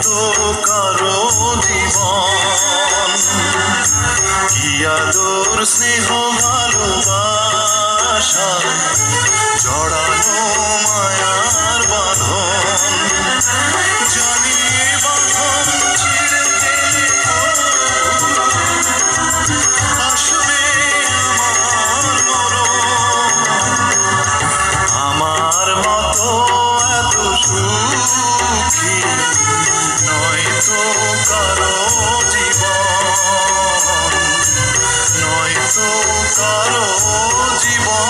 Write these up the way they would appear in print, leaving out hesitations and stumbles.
তো কারো জীবন, কি আদর স্নেহ ভালোবাসা জড়ানো মায়ার বাঁধন। জানি বাঁধন ছিঁড়ে গেলে আসবে আমার মরণ। আমার মতো এত সুখী নয়তো কারো জীবন, নয়তো কারো জীবন।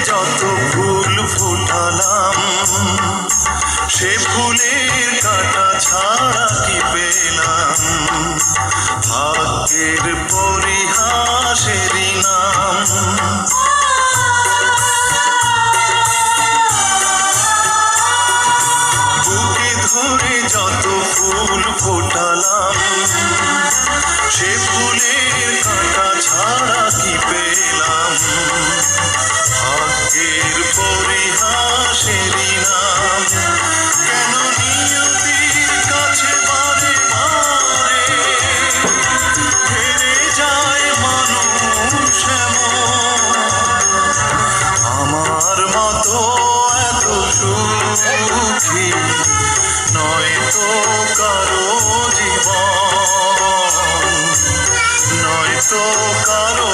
যত ফুল ফুটালাম সে ফুলের কাঁটা ছাড়া কি পেলাম, ভাগ্যের পরিহাসেরই নাম। বুকে ধরে যত ফুল ফোটালাম সে ফুলের কাঁটা ছাড়া কি পেলাম, ভাগ্যের পরিহাসেরই নাম। কেন নিয়তির কাছে বারে বারে হেরে যায় মানুষ এমন। আমার মতো এত সুখী নয়তো কারো জীবন, নয়তো কারো